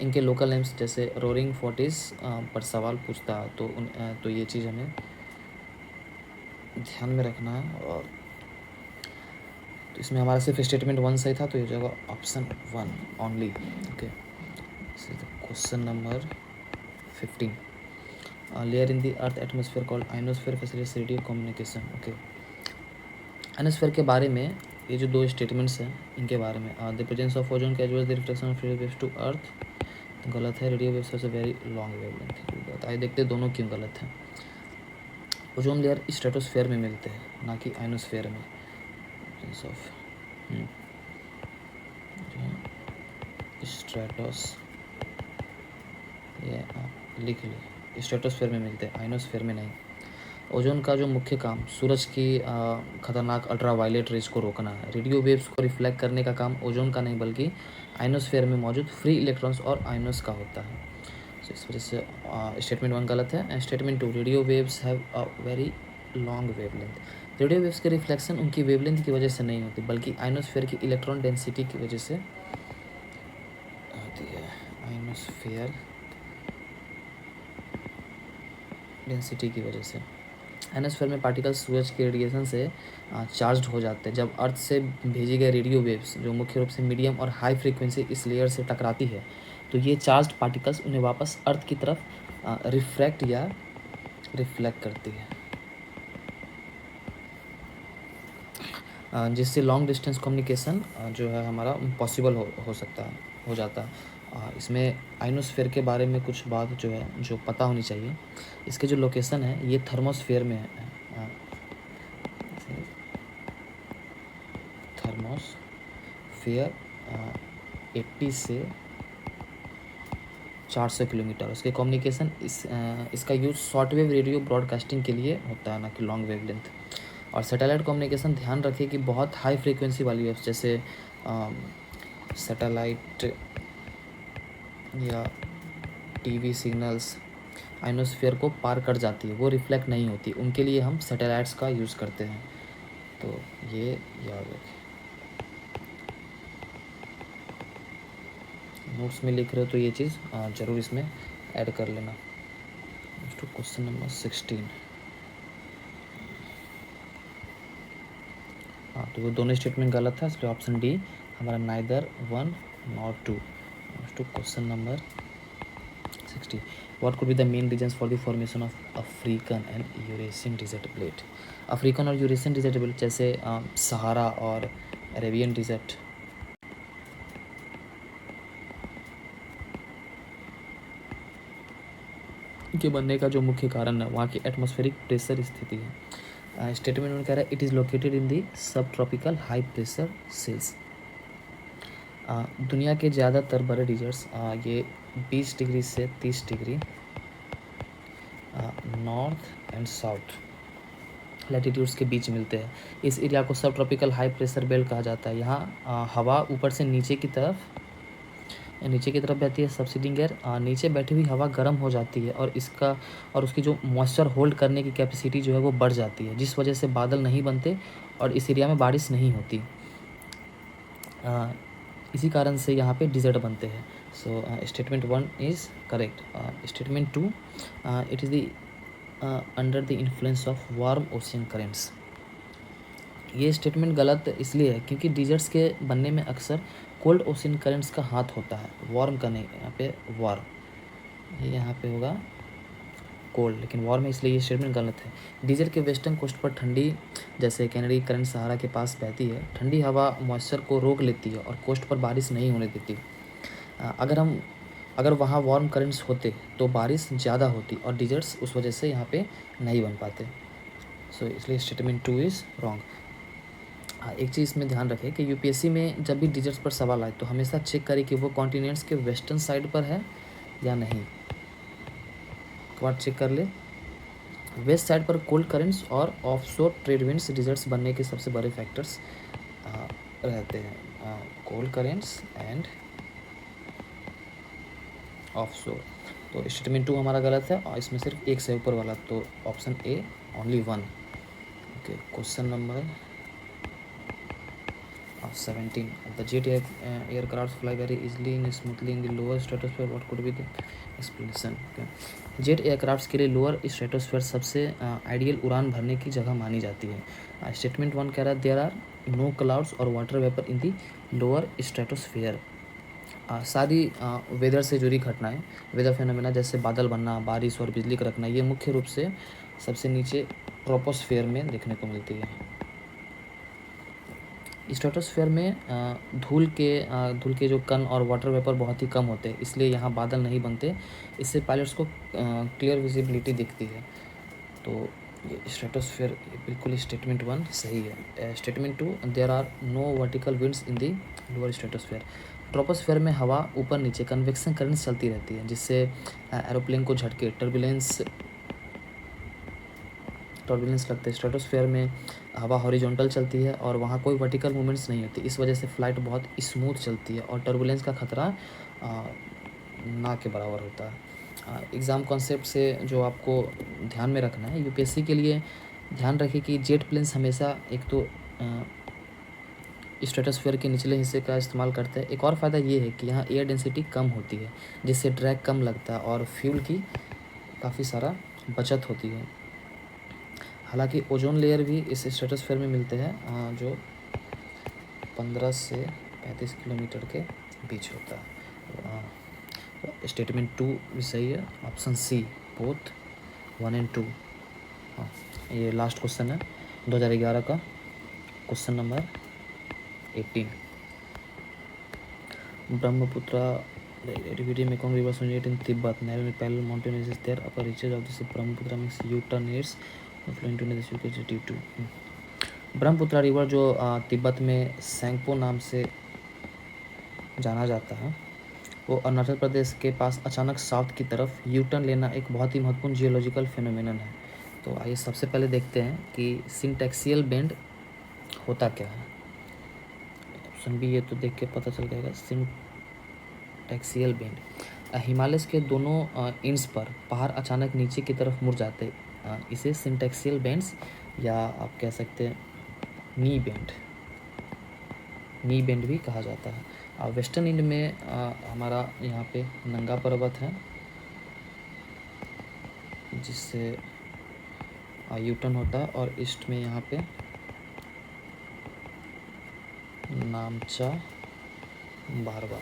इनके लोकल नेम्स जैसे रोरिंग फोर्टिस पर सवाल पूछता है, तो ये चीज़ हमें ध्यान में रखना है। और तो इसमें हमारा सिर्फ स्टेटमेंट 1 सही था, तो ये जगह option 1 only. Okay, question number 15, layer in the earth atmosphere called ionosphere facilitates radio communication. Okay, ionosphere के बारे में ये जो 2 स्टेटमेंट्स हैं इनके बारे में, the presence of ozone causes well the reflection of radio waves to earth, गलत है। रेडियो वेव्स से वेरी लॉन्ग वेवलेंथ। आइए देखते हैं दोनों क्यों गलत है। ओजोन लेयर स्ट्रेटोस्फेयर में मिलते हैं, ना कि आइनोस्फेयर में। ऑफ स्ट्रेटोस, ये लिख ली, स्ट्रेटोस्फेयर में मिलते हैं, आइनोस्फेयर में नहीं। ओजोन का जो मुख्य काम सूरज की खतरनाक अल्ट्रावायलेट रेज को रोकना है। रेडियो वेव्स को रिफ्लेक्ट करने का काम ओजोन का नहीं बल्कि आइनोस्फेयर में मौजूद फ्री इलेक्ट्रॉन्स और आयनोस का होता है। तो इस वजह से स्टेटमेंट 1 गलत है। Statement 2, radio waves have a very long wavelength. Radio waves के रिफ्लेक्शन उनकी वेवलेंथ की वजह से नहीं होती बल्कि आइनोस्फेयर की इलेक्ट्रॉन डेंसिटी की वजह से होती है। आइनोस्फेयर डेंसिटी की वजह से आइनोस्फेयर में पार्टिकल्स सूरज के रेडिएशन से चार्ज्ड हो जाते हैं। जब अर्थ से भेजी गई रेडियो वेव्स जो मुख्य रूप से मीडियम और हाई फ्रीक्वेंसी इस लेयर से टकराती है, तो ये चार्ज्ड पार्टिकल्स उन्हें वापस अर्थ की तरफ रिफ्रैक्ट या रिफ्लेक्ट करती है, जिससे लॉन्ग डिस्टेंस कम्युनिकेशन जो है हमारा पॉसिबल हो सकता है, हो जाता है। इसमें आइनोस्फेयर के बारे में कुछ बात जो है जो पता होनी चाहिए। इसके जो लोकेशन है ये थर्मोस्फेयर में है। थर्मोस्फेयर 80 से 400 किलोमीटर। उसके कम्युनिकेशन इसका यूज़ शॉर्टवेव रेडियो ब्रॉडकास्टिंग के लिए होता है, ना कि लॉन्ग वेवलेंथ। और सैटेलाइट कम्युनिकेशन ध्यान रखिए कि बहुत हाई फ्रीक्वेंसी वाली वेव्स जैसे सैटेलाइट या टीवी सिग्नल्स आइनोस्फेयर को पार कर जाती है, वो रिफ्लेक्ट नहीं होती, उनके लिए हम सैटेलाइट्स का यूज़ करते हैं। तो ये याद रखें, नोट्स में लिख रहे हो तो ये चीज़ ज़रूर इसमें ऐड कर लेना। क्वेश्चन नंबर 16, हाँ तो वो दोनों स्टेटमेंट गलत था, इसलिए ऑप्शन डी हमारा neither 1 nor 2। Question number 60, what could be the main reasons for the formation of African and Eurasian desert plate? African और यूरेशियन डिजर्ट प्लेट जैसे सहारा और अरेबियन डिजर्ट के बनने का जो मुख्य कारण है वहाँ की एटमॉस्फेरिक प्रेशर स्थिति है। स्टेटमेंट में कह रहा है इट इज़ लोकेटेड इन दी सब ट्रॉपिकल हाई प्रेशर सेल्स। दुनिया के ज़्यादातर बड़े डिजर्ट्स ये 20 डिग्री से 30 degree north and south latitudes के बीच मिलते हैं। इस एरिया को सब ट्रॉपिकल हाई प्रेशर बेल्ट कहा जाता है। यहाँ हवा ऊपर से नीचे की तरफ बहती है। सब्सिडिंग एयर नीचे बैठी हुई हवा गर्म हो जाती है और उसकी जो मॉइस्चर होल्ड करने की कैपेसिटी जो है वो बढ़ जाती है, जिस वजह से बादल नहीं बनते और इस एरिया में बारिश नहीं होती। इसी कारण से यहाँ पे डिजर्ट बनते हैं। So statement 1 is correct. Statement 2, it is the under the influence of warm ocean currents. ये स्टेटमेंट गलत इसलिए है क्योंकि डिजर्ट्स के बनने में अक्सर कोल्ड ओशियन करेंट्स का हाथ होता है, वार्म का नहीं। यहाँ पे वार्म ये यहाँ पे होगा कोल्ड, लेकिन वॉर में इसलिए ये स्टेटमेंट गलत है। डिजर्ट के वेस्टर्न कोस्ट पर ठंडी, जैसे कैनेडी करंट सहारा के पास बहती है, ठंडी हवा मॉइस्चर को रोक लेती है और कोस्ट पर बारिश नहीं होने देती। अगर वहाँ वार्म करंट्स होते तो बारिश ज़्यादा होती और डिजर्ट्स उस वजह से यहाँ पे नहीं बन पाते। सो इसलिए स्टेटमेंट 2 इज़ रॉन्ग। एक चीज़ इसमें ध्यान रखें कि यूपीएससी में जब भी डिजर्ट्स पर सवाल आए तो हमेशा चेक करें कि वो कॉन्टिनेंट्स के वेस्टर्न साइड पर है या नहीं। एक बार चेक कर ले। वेस्ट साइड पर कोल्ड करंट्स और ऑफशोर ट्रेड विंड्स डिजर्ट्स बनने के सबसे बड़े फैक्टर्स रहते हैं, कोल्ड करंट्स एंड ऑफशोर। तो स्टेटमेंट 2 हमारा गलत है और इसमें सिर्फ एक से ऊपर वाला, तो option A only 1। Okay, question number 17. The jet aircraft fly very easily and smoothly in the lower stratosphere. What could be the explanation? Okay. Jet aircrafts के लिए लोअर स्ट्रेटोस्फेयर सबसे आइडियल उड़ान भरने की जगह मानी जाती है। स्टेटमेंट 1 कह रहा है देयर आर नो क्लाउड्स और water vapour in the lower stratosphere. सारी वेदर से जुड़ी घटनाएं, वेदर फेनोमेना जैसे बादल बनना, बारिश और बिजली कड़कना, ये मुख्य रूप से सबसे नीचे ट्रोपोस्फेयर में देखने को मिलती है। स्ट्रेटोस्फेयर में धूल के जो कण और वाटर वेपर बहुत ही कम होते हैं, इसलिए यहाँ बादल नहीं बनते। इससे पायलट्स को क्लियर विजिबिलिटी दिखती है। तो ये स्ट्रेटोस्फेयर बिल्कुल स्टेटमेंट 1 सही है। Statement 2 there are no vertical winds in the lower stratosphere. Troposphere में हवा ऊपर नीचे कन्वेक्शन करंट चलती रहती है, जिससे एरोप्लेन को झटके टर्बुलेंस लगते हैं। स्ट्रेटोस्फेयर में हवा हॉरिजॉन्टल चलती है और वहाँ कोई वर्टिकल मूवमेंट्स नहीं होती। इस वजह से फ़्लाइट बहुत स्मूथ चलती है और टर्बुलेंस का खतरा ना के बराबर होता है। एग्ज़ाम कॉन्सेप्ट से जो आपको ध्यान में रखना है, यूपीएससी के लिए ध्यान रखें कि जेट प्लेन्स हमेशा एक तो स्ट्रेटोस्फेयर के निचले हिस्से का इस्तेमाल करते हैं। एक और फ़ायदा ये है कि यहाँ एयर डेंसिटी कम होती है, जिससे ड्रैग कम लगता है और फ्यूल की काफ़ी सारा बचत होती है। हालांकि ओजोन लेयर भी इस स्ट्रेटोस्फेयर में मिलते हैं, जो 15 से 35 किलोमीटर के बीच होता है। स्टेटमेंट 2 भी सही है, ऑप्शन सी बोथ 1 एंड 2। हाँ, ये लास्ट क्वेश्चन है 2011 का, question number 18। Brahmaputra Tributary Mekong River originates in Tibet. Narrow parallel mountain ranges there. Upper reaches of the Brahmaputra makes U-turn its affluent into the Suez due to Brahmaputra river जो तिब्बत में सैंगपो नाम से जाना जाता है, वो अरुणाचल प्रदेश के पास अचानक साउथ की तरफ यू टर्न लेना एक बहुत ही महत्वपूर्ण जियोलॉजिकल फेनोमेनन है। तो आइए सबसे पहले देखते हैं कि सिंटैक्सियल बेंड होता क्या है। ऑप्शन बी, ये तो देख के पता चल जाएगा। सिंटैक्सियल बेंड, हिमालय के दोनों इंड्स पर पहाड़ अचानक नीचे की तरफ मुड़ जाते हैं। इसे सिंटैक्सियल बेंड्स या आप कह सकते हैं नी बेंड भी कहा जाता है। वेस्टर्न इंड में हमारा यहाँ पे नंगा पर्वत है, जिससे यूटर्न होता है, और ईस्ट में यहाँ पे नामचा बारवा।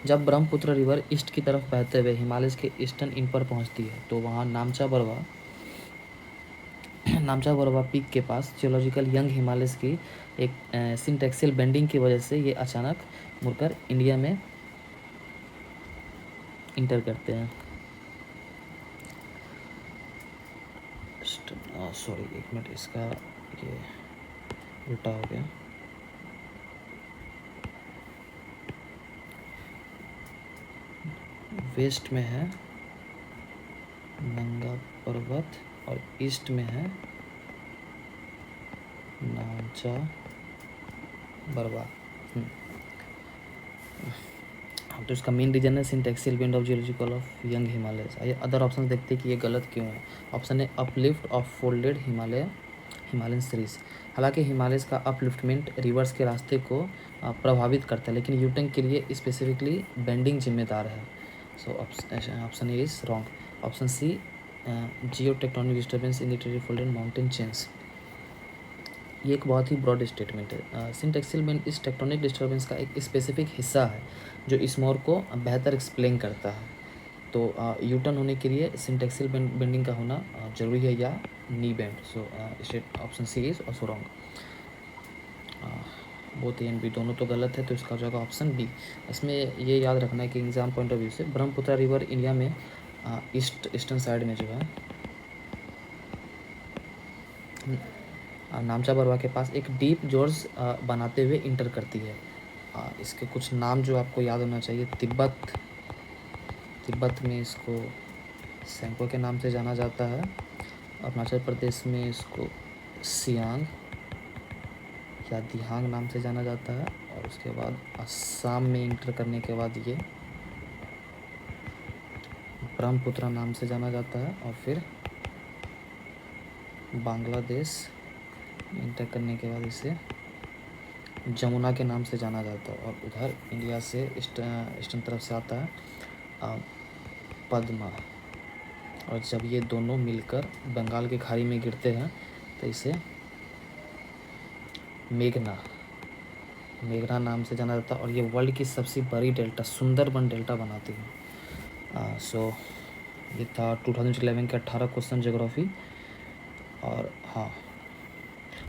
जब ब्रह्मपुत्र रिवर ईस्ट की तरफ बहते हुए हिमालय के ईस्टर्न इंड पर पहुँचती है तो वहाँ नामचा बरवा पीक के पास जियोलॉजिकल यंग हिमालय की एक सिंटैक्सियल बेंडिंग की वजह से ये अचानक मुड़कर इंडिया में इंटर करते हैं। सॉरी, एक मिनट, इसका ये उल्टा हो गया। वेस्ट में है नंगा पर्वत और ईस्ट में है नामचा बरवा। तो इसका मेन रीजन है syntaxial bend of geological of young Himalaya. आइए अदर ऑप्शन देखते हैं कि ये गलत क्यों है। ऑप्शन है uplift of folded Himalayan series. हालांकि हिमालय का अपलिफ्टमेंट रिवर्स के रास्ते को प्रभावित करता है, लेकिन यूटर्न के लिए स्पेसिफिकली बेंडिंग जिम्मेदार है। So option A is wrong. Option C geotectonic disturbance in the folded mountain chains, ये एक बहुत ही ब्रॉड स्टेटमेंट है। सिंटैक्सियल बेंड इस टेक्टोनिक डिस्टर्बेंस का एक स्पेसिफिक हिस्सा है जो इस मोर को बेहतर एक्सप्लेन करता है। तो यू टर्न होने के लिए सिंटेक्सियल बेंडिंग का होना ज़रूरी है या knee bend. So state option C is also wrong. Both A and B दोनों तो गलत है, तो इसका हो जाएगा ऑप्शन बी। इसमें ये याद रखना है कि एग्ज़ाम पॉइंट ऑफ व्यू से ब्रह्मपुत्र रिवर इंडिया में ईस्टर्न साइड में जो है नामचा बरवा के पास एक डीप जॉर्ज बनाते हुए इंटर करती है। इसके कुछ नाम जो आपको याद होना चाहिए। तिब्बत में इसको सेंको के नाम से जाना जाता है। अरुणाचल प्रदेश में इसको सियांग या दिहांग नाम से जाना जाता है। और उसके बाद असम में इंटर करने के बाद ये ब्रह्मपुत्र नाम से जाना जाता है। और फिर बांग्लादेश इंटर करने के बाद इसे जमुना के नाम से जाना जाता है। और उधर इंडिया से ईस्टर्न तरफ से आता है पद्मा। और जब ये दोनों मिलकर बंगाल की खाड़ी में गिरते हैं तो इसे मेघना नाम से जाना जाता है। और ये वर्ल्ड की सबसे बड़ी डेल्टा सुंदरबन डेल्टा बनाती है। सो ये था 2011 के 18 क्वेश्चन ज्योग्राफी। और हाँ,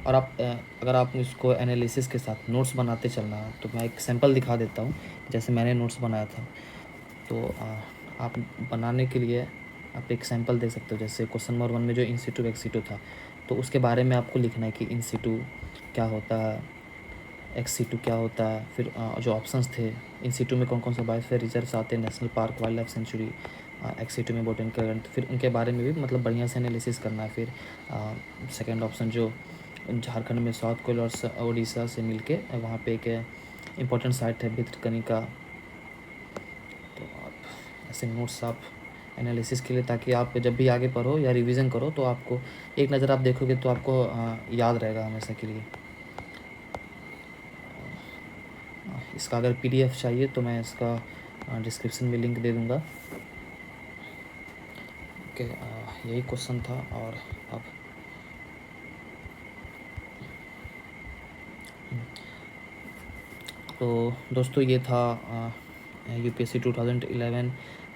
और आप अगर आप इसको एनालिसिस के साथ नोट्स बनाते चलना है तो मैं एक सैम्पल दिखा देता हूँ जैसे मैंने नोट्स बनाया था। तो आप बनाने के लिए आप एक सैम्पल दे सकते हो। जैसे क्वेश्चन नंबर 1 में जो इन सिटू एक्स सिटू था, तो उसके बारे में आपको लिखना है कि इन सिटू क्या होता है, एक्स सिटू क्या होता है। फिर जो ऑप्शंस थे, इन सिटू में कौन कौन सा बायोस्फीयर रिजर्व्स आते हैं, national park, wild life sanctuary, ex situ में बोटेनिकल गार्डन, तो फिर उनके बारे में भी मतलब बढ़िया से एनालिसिस करना है। फिर सेकेंड ऑप्शन जो झारखंड में साउथ कोयल और उड़ीसा से मिलके वहाँ पे एक इम्पोर्टेंट साइट है भितरकनिका। तो आप ऐसे नोट्स आप एनालिसिस के लिए, ताकि आप जब भी आगे पढ़ो या रिवीजन करो तो आपको एक नज़र आप देखोगे तो आपको याद रहेगा हमेशा के लिए। इसका अगर PDF चाहिए तो मैं इसका डिस्क्रिप्शन में लिंक दे दूँगा। ओके, यही क्वेश्चन था। और अब तो दोस्तों ये था UPSC 2011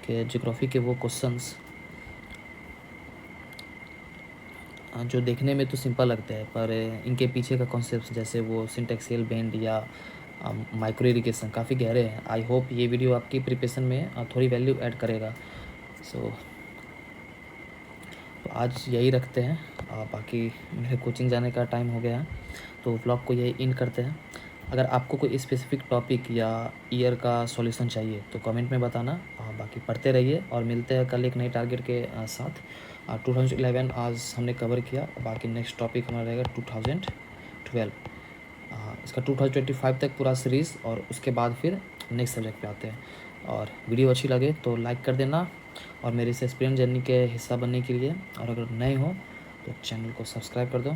के ज्योग्राफी के वो क्वेश्चंस जो देखने में तो सिंपल लगते हैं, पर इनके पीछे का कॉन्सेप्ट जैसे वो सिंटेक्सियल बेंड या माइक्रो इरिगेशन काफ़ी गहरे हैं। आई होप ये वीडियो आपकी प्रिपरेशन में थोड़ी वैल्यू ऐड करेगा। तो आज यही रखते हैं। बाकी मेरे कोचिंग जाने का टाइम हो गया है, तो व्लॉग को यही इन करते हैं। अगर आपको कोई स्पेसिफिक टॉपिक या ईयर का सॉल्यूशन चाहिए तो कमेंट में बताना। बाकी पढ़ते रहिए और मिलते हैं कल एक नए टारगेट के साथ। 2011 आज हमने कवर किया, बाकी नेक्स्ट टॉपिक हमारा रहेगा 2012। इसका 2025 तक पूरा सीरीज़, और उसके बाद फिर नेक्स्ट सब्जेक्ट पे आते हैं। और वीडियो अच्छी लगे तो लाइक कर देना, और मेरे इस एक्सपीरियंस जर्नी के हिस्सा बनने के लिए, और अगर नए हो तो चैनल को सब्सक्राइब कर दो।